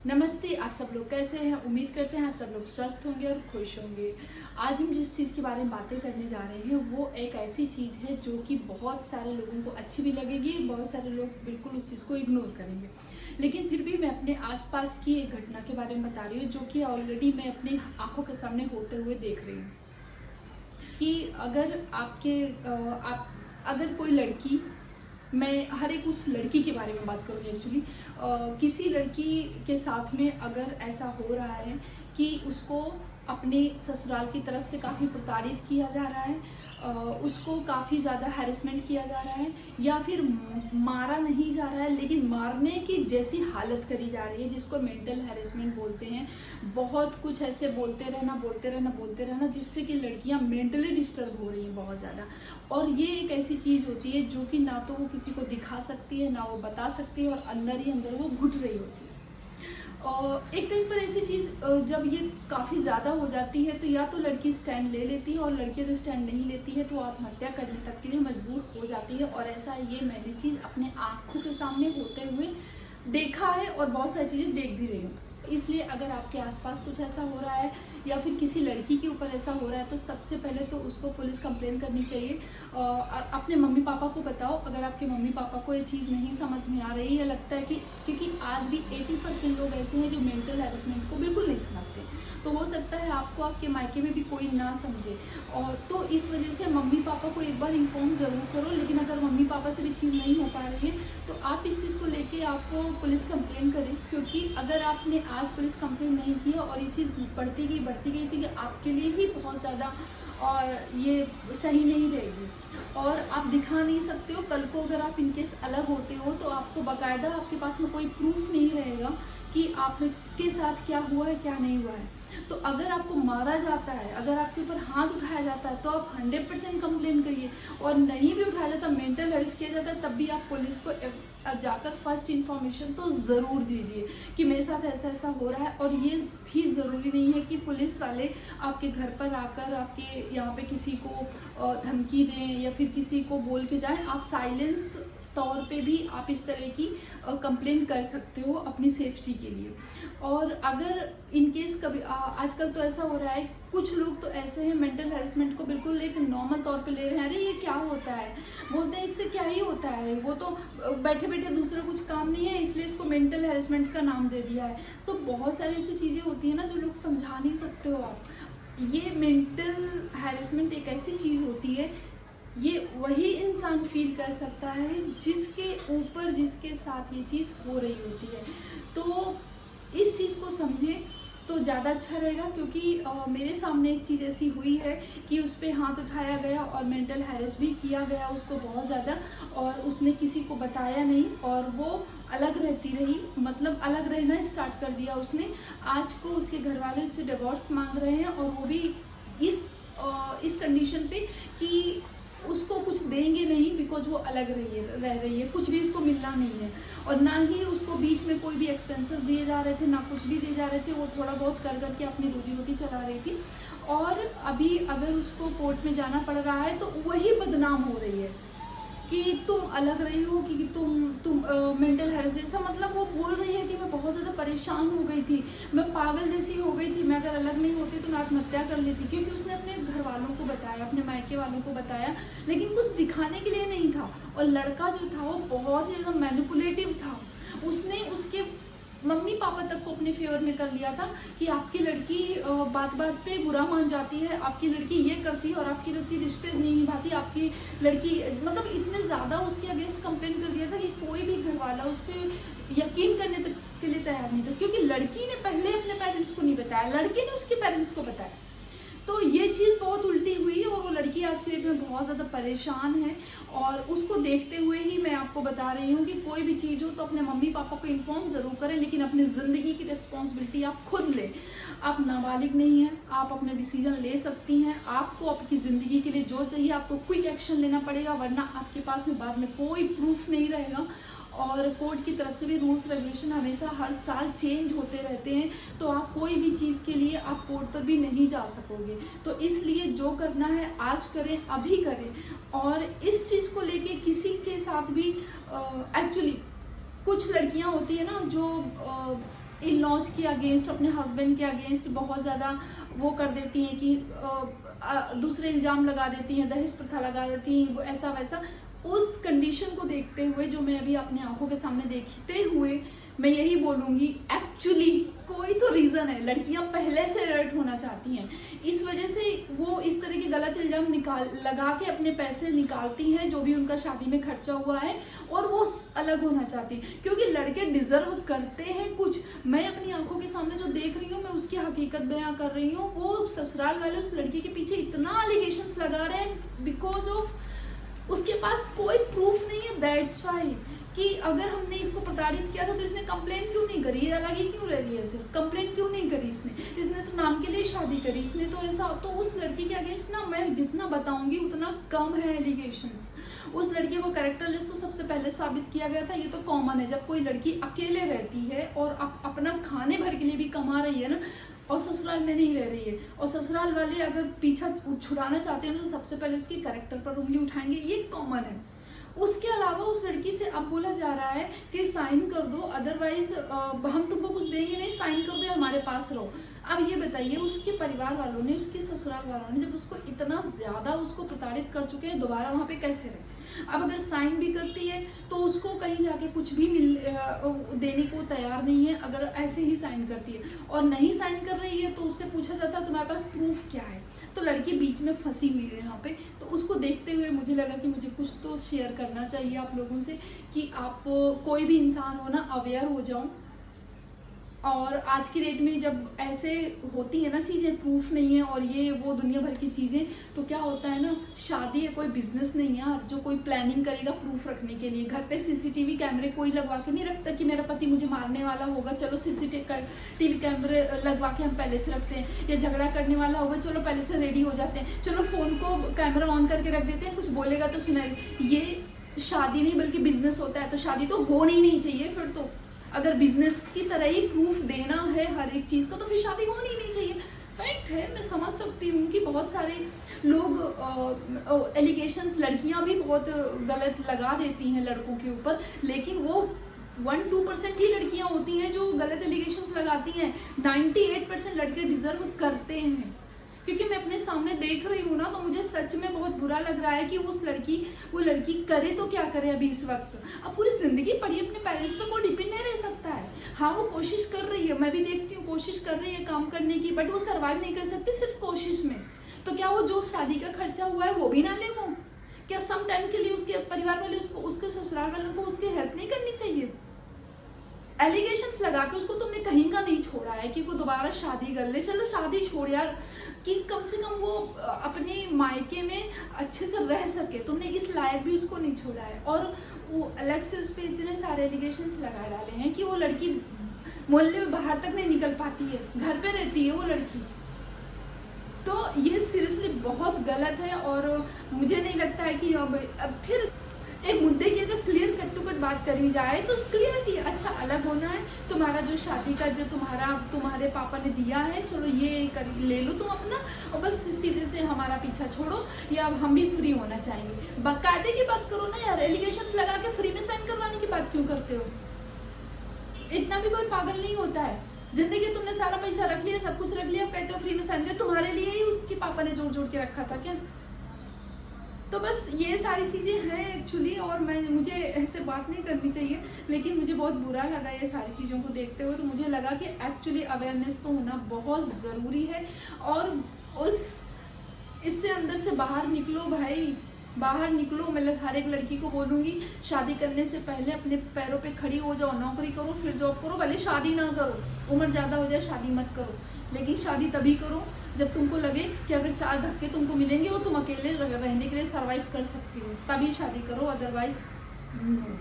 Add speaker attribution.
Speaker 1: नमस्ते। आप सब लोग कैसे हैं? उम्मीद करते हैं आप सब लोग स्वस्थ होंगे और खुश होंगे। आज हम जिस चीज़ के बारे में बातें करने जा रहे हैं वो एक ऐसी चीज़ है जो कि बहुत सारे लोगों को अच्छी भी लगेगी, बहुत सारे लोग बिल्कुल उस चीज़ को इग्नोर करेंगे। लेकिन फिर भी मैं अपने आसपास की एक घटना के बारे में बता रही हूँ जो कि ऑलरेडी मैं अपनी आँखों के सामने होते हुए देख रही हूँ। कि अगर अगर कोई लड़की, मैं हर एक उस लड़की के बारे में बात करूँगी एक्चुअली, किसी लड़की के साथ में अगर ऐसा हो रहा है कि उसको अपने ससुराल की तरफ से काफ़ी प्रताड़ित किया जा रहा है, उसको काफ़ी ज़्यादा हैरेसमेंट किया जा रहा है, या फिर मारा नहीं जा रहा है लेकिन मारने की जैसी हालत करी जा रही है जिसको मेंटल हैरेसमेंट बोलते हैं। बहुत कुछ ऐसे बोलते रहना जिससे कि लड़कियां मेंटली डिस्टर्ब हो रही हैं बहुत ज़्यादा। और ये एक ऐसी चीज़ होती है जो कि ना तो वो किसी को दिखा सकती है, ना वो बता सकती है, और अंदर ही अंदर वो घुट रही होती है। और एक टाइम पर ऐसी चीज़ जब ये काफ़ी ज़्यादा हो जाती है तो या तो लड़की स्टैंड ले लेती है, और लड़की अगर स्टैंड नहीं लेती है तो आत्महत्या करने तक के लिए मजबूर हो जाती है। और ऐसा ये मैंने चीज़ अपने आँखों के सामने होते हुए देखा है और बहुत सारी चीज़ें देख भी रही हूँ। इसलिए अगर आपके आसपास कुछ ऐसा हो रहा है या फिर किसी लड़की के ऊपर ऐसा हो रहा है तो सबसे पहले तो उसको पुलिस कंप्लेन करनी चाहिए। अपने मम्मी पापा को बताओ अगर आपके मम्मी पापा को ये चीज़ नहीं समझ में आ रही है, लगता है कि क्योंकि आज भी 80% लोग ऐसे हैं जो मेंटल हैरेसमेंट को बिल्कुल नहीं समझते, तो हो सकता है आपको आपके मायके में भी कोई ना समझे। और तो इस वजह से मम्मी पापा को एक बार इन्फॉर्म ज़रूर करो। लेकिन अगर मम्मी पापा से भी चीज़ नहीं हो पा रही है तो आप इस चीज़ को लेके आपको पुलिस कंप्लेन करें, क्योंकि अगर आपने आज पुलिस कंप्लेन नहीं किया और ये चीज़ बढ़ती गई तो ये आपके लिए ही बहुत ज़्यादा और ये सही नहीं रहेगी। और आप दिखा नहीं सकते हो। कल को अगर आप इनकेस अलग होते हो तो आपको बाकायदा आपके पास में कोई प्रूफ नहीं रहेगा कि आपके साथ क्या हुआ है क्या नहीं हुआ है। तो अगर आपको मारा जाता है, अगर आपके ऊपर हाथ उठाया जाता है तो आप 100% कंप्लेन करिए, और नहीं भी उठाया जाता, मेंटल हेल्थ किया जाता है, तब भी आप पुलिस को जाकर फर्स्ट इन्फॉर्मेशन तो ज़रूर दीजिए कि मेरे साथ ऐसा ऐसा हो रहा है। और ये भी ज़रूरी नहीं है कि पुलिस वाले आपके घर पर आकर आपके यहाँ पे किसी को धमकी दें या फिर किसी को बोल के जाएं। आप साइलेंस तौर पे भी आप इस तरह की कंप्लेन कर सकते हो अपनी सेफ्टी के लिए। और अगर इनकेस कभी आजकल तो ऐसा हो रहा है, कुछ लोग तो ऐसे हैं मेंटल हैरेसमेंट को बिल्कुल एक नॉर्मल तौर पे ले रहे हैं। अरे ये क्या होता है, बोलते हैं इससे क्या ही होता है, वो तो बैठे बैठे दूसरा कुछ काम नहीं है इसलिए इसको मेंटल हैरेसमेंट का नाम दे दिया है। तो बहुत सारी ऐसी चीज़ें होती है ना जो लोग समझा नहीं सकते हो आप। ये मेंटल हैरेसमेंट एक ऐसी चीज़ होती है, ये वही इंसान फील कर सकता है जिसके ऊपर, जिसके साथ ये चीज़ हो रही होती है। तो इस चीज़ को समझें तो ज़्यादा अच्छा रहेगा, क्योंकि मेरे सामने एक चीज़ ऐसी हुई है कि उस पर हाथ उठाया गया और मेंटल हैरेस भी किया गया उसको बहुत ज़्यादा, और उसने किसी को बताया नहीं और वो अलग रहती रही, मतलब अलग रहना स्टार्ट कर दिया उसने। आज को उसके घर वाले उससे डिवोर्स मांग रहे हैं, और वो भी इस कंडीशन पे कि उसको कुछ देंगे नहीं, बिकॉज वो अलग रह रही है, कुछ भी उसको मिलना नहीं है। और ना ही उसको बीच में कोई भी एक्सपेंसेस दिए जा रहे थे, ना कुछ भी दिए जा रहे थे। वो थोड़ा बहुत कर करके अपनी रोजी रोटी चला रही थी, और अभी अगर उसको कोर्ट में जाना पड़ रहा है तो वही बदनाम हो रही है कि तुम अलग रही हो, कि तुम मेंटल हेल्थ जैसा। मतलब वो बोल रही है कि मैं बहुत ज़्यादा परेशान हो गई थी, मैं पागल जैसी हो गई थी, मैं अगर अलग नहीं होती तो मैं आत्महत्या कर लेती, क्योंकि उसने अपने घर वालों को बताया, अपने मायके वालों को बताया, लेकिन कुछ दिखाने के लिए नहीं था। और लड़का जो था वो बहुत ही ज़्यादा मैनिपुलेटिव था। उसने उसके मम्मी पापा तक को अपने फेवर में कर लिया था कि आपकी लड़की बात बात पे बुरा मान जाती है, आपकी लड़की ये करती है और आपकी लड़की रिश्ते नहीं निभाती, आपकी लड़की, मतलब इतने ज़्यादा उसके अगेंस्ट कंप्लेन कर दिया था कि कोई भी घर वाला उस पर यकीन करने तक के लिए तैयार नहीं था, क्योंकि लड़की ने पहले अपने पेरेंट्स को नहीं बताया, लड़के ने उसके पेरेंट्स को बताया। तो ये चीज़ बहुत उल्टी हुई, और वो लड़की आज की डेट में बहुत ज़्यादा परेशान है। और उसको देखते हुए ही मैं आपको बता रही हूँ कि कोई भी चीज़ हो तो अपने मम्मी पापा को इन्फॉर्म ज़रूर करें, लेकिन अपनी ज़िंदगी की रिस्पॉन्सिबिलिटी आप खुद लें। आप नाबालिग नहीं हैं, आप अपने डिसीजन ले सकती हैं। आपको आपकी ज़िंदगी के लिए जो चाहिए आपको क्विक एक्शन लेना पड़ेगा, वरना आपके पास में बाद में कोई प्रूफ नहीं रहेगा। और कोर्ट की तरफ से भी रूल्स रेगुलेशन हमेशा हर साल चेंज होते रहते हैं, तो आप कोई भी चीज़ के लिए आप कोर्ट पर भी नहीं जा सकोगे। तो इसलिए जो करना है आज करें, अभी करें। और इस चीज़ को लेके किसी के साथ भी एक्चुअली कुछ लड़कियां होती है ना जो इन लॉज के अगेंस्ट, अपने हस्बैंड के अगेंस्ट बहुत ज़्यादा वो कर देती हैं कि दूसरे इल्ज़ाम लगा देती हैं, दहेज प्रथा लगा देती हैं, वो ऐसा वैसा। उस कंडीशन को देखते हुए, जो मैं अभी अपनी आंखों के सामने देखते हुए, मैं यही बोलूँगी एक्चुअली कोई तो रीज़न है। लड़कियां पहले से अलर्ट होना चाहती हैं, इस वजह से वो इस तरह के गलत इल्ज़ाम लगा के अपने पैसे निकालती हैं, जो भी उनका शादी में खर्चा हुआ है, और वो अलग होना चाहती हैं, क्योंकि लड़के डिजर्व करते हैं कुछ। मैं अपनी आंखों के सामने जो देख रही हूँ, मैं उसकी हकीकत बयां कर रही हूँ। वो ससुराल वाले उस लड़की के पीछे इतना एलिगेशंस लगा रहे हैं बिकॉज ऑफ उसके पास कोई प्रूफ नहीं है। दैट्स वाई कि अगर हमने इसको प्रताड़ित किया था तो इसने कंप्लेन क्यों नहीं करी, ये अलग ही क्यों रह रही है, सिर्फ कंप्लेन क्यों नहीं करी इसने तो नाम के लिए शादी करी, इसने तो ऐसा। तो उस लड़की के अगेंस्ट ना मैं जितना बताऊंगी उतना कम है एलिगेशंस। उस लड़की को कैरेक्टरलेस तो सबसे पहले साबित किया गया था, ये तो कॉमन है। जब कोई लड़की अकेले रहती है और अपना खाने भर के लिए भी कमा रही है ना, और ससुराल में नहीं रह रही है, और ससुराल वाले अगर पीछा छुड़ाना चाहते हैं तो सबसे पहले उसकी कैरेक्टर पर उंगली उठाएंगे, ये कॉमन है। उसके अलावा उस लड़की से अब बोला जा रहा है कि साइन कर दो, अदरवाइज हम तुमको कुछ देंगे नहीं, साइन कर दो या हमारे पास रहो। अब ये बताइए, उसके परिवार वालों ने, उसके ससुराल वालों ने जब उसको इतना ज्यादा उसको प्रताड़ित कर चुके हैं, दोबारा वहां पे कैसे रहे। अब अगर साइन भी करती है तो उसको कहीं जाके कुछ भी देने को तैयार नहीं है, अगर ऐसे ही साइन करती है। और नहीं साइन कर रही है तो उससे पूछा जाता है तुम्हारे पास प्रूफ क्या है। तो लड़की बीच में फंसी हुई है यहाँ पे। तो उसको देखते हुए मुझे लगा कि मुझे कुछ तो शेयर करना चाहिए आप लोगों से, कि आप कोई भी इंसान हो ना, अवेयर हो जाओ। और आज की डेट में जब ऐसे होती है ना चीज़ें, प्रूफ नहीं है और ये वो दुनिया भर की चीज़ें, तो क्या होता है ना, शादी है कोई बिजनेस नहीं है यार जो कोई प्लानिंग करेगा प्रूफ रखने के लिए। घर पे सीसीटीवी कैमरे कोई लगवा के नहीं रखता कि मेरा पति मुझे मारने वाला होगा, चलो सीसीटीवी कैमरे लगवा के हम पहले से रखते हैं, या झगड़ा करने वाला होगा चलो पहले से रेडी हो जाते हैं, चलो फोन को कैमरा ऑन करके रख देते हैं, कुछ बोलेगा तो सुनाई। ये शादी नहीं बल्कि बिजनेस होता है। तो शादी तो होनी ही नहीं चाहिए फिर तो। अगर बिजनेस की तरह ही प्रूफ देना है हर एक चीज का, तो फिर शादी होनी ही नहीं चाहिए। फैक्ट है, मैं समझ सकती हूँ कि बहुत सारे लोग एलिगेशंस, लड़कियां भी बहुत गलत लगा देती हैं लड़कों के ऊपर, लेकिन वो 1-2% ही लड़कियां होती हैं जो गलत एलिगेशंस लगाती हैं। 98% लड़के डिजर्व करते हैं। क्योंकि मैं अपने सामने देख रही हूँ ना, तो मुझे सच में बहुत बुरा लग रहा है कि वो लड़की करे तो क्या करे अभी इस वक्त। अब पूरी जिंदगी पड़ी अपने पेरेंट्स पे कोई डिपेंड नहीं रह सकता है। हाँ, वो कोशिश कर रही है, मैं भी देखती हूँ कोशिश कर रही है काम करने की, बट वो सर्वाइव नहीं कर सकती सिर्फ कोशिश में। तो क्या वो जो शादी का खर्चा हुआ है वो भी ना ले? वो क्या सम टाइम के लिए उसके परिवार वाले उसके ससुराल वालों को उसकी हेल्प नहीं करनी चाहिए? एलिगेशंस लगा के उसको तुमने कहीं का नहीं छोड़ा है कि वो दोबारा शादी कर ले। चलो शादी छोड़ यार, कि कम से कम वो अपने मायके में अच्छे से रह सके, तुमने इस लायक भी उसको नहीं छोड़ा है। और वो अलग से उस पर इतने सारे एलिगेशंस लगा डाले हैं कि वो लड़की मोहल्ले में बाहर तक नहीं निकल पाती है, घर पे रहती है वो लड़की। तो ये सीरियसली बहुत गलत है, और मुझे नहीं लगता है कि अब फिर एक मुद्दे की अगर क्लियर कट टू कट बात करी जाए तो क्लियर थी। अच्छा, अलग होना है, तुम्हारा जो शादी का जो तुम्हारे पापा ने दिया है, चलो ये ले लो तुम अपना, और बस सीधे से हमारा पीछा छोड़ो, या अब हम भी फ्री होना चाहेंगे। बाकायदे की बात करो ना यार, एलिगेशंस लगा के फ्री में साइन करवाने की बात क्यों करते हो? इतना भी कोई पागल नहीं होता है। जिंदगी तुमने सारा पैसा रख लिया, सब कुछ रख लिया, अब कहते हो फ्री में साइन कर। तुम्हारे लिए ही उसके पापा ने जोड़ जोड़ के रखा था क्या? तो बस ये सारी चीज़ें हैं एक्चुअली, और मुझे ऐसे बात नहीं करनी चाहिए, लेकिन मुझे बहुत बुरा लगा ये सारी चीज़ों को देखते हुए। तो मुझे लगा कि एक्चुअली अवेयरनेस तो होना बहुत ज़रूरी है, और इससे अंदर से बाहर निकलो भाई, बाहर निकलो। मैं हर एक लड़की को बोलूँगी, शादी करने से पहले अपने पैरों पे खड़ी हो जाओ, नौकरी करो, फिर जॉब करो, भले शादी ना करो, उम्र ज़्यादा हो जाए शादी मत करो, लेकिन शादी तभी करो जब तुमको लगे कि अगर 4 धक्के तुमको मिलेंगे और तुम अकेले रहने के लिए सर्वाइव कर सकती हो, तभी शादी करो, अदरवाइज नो।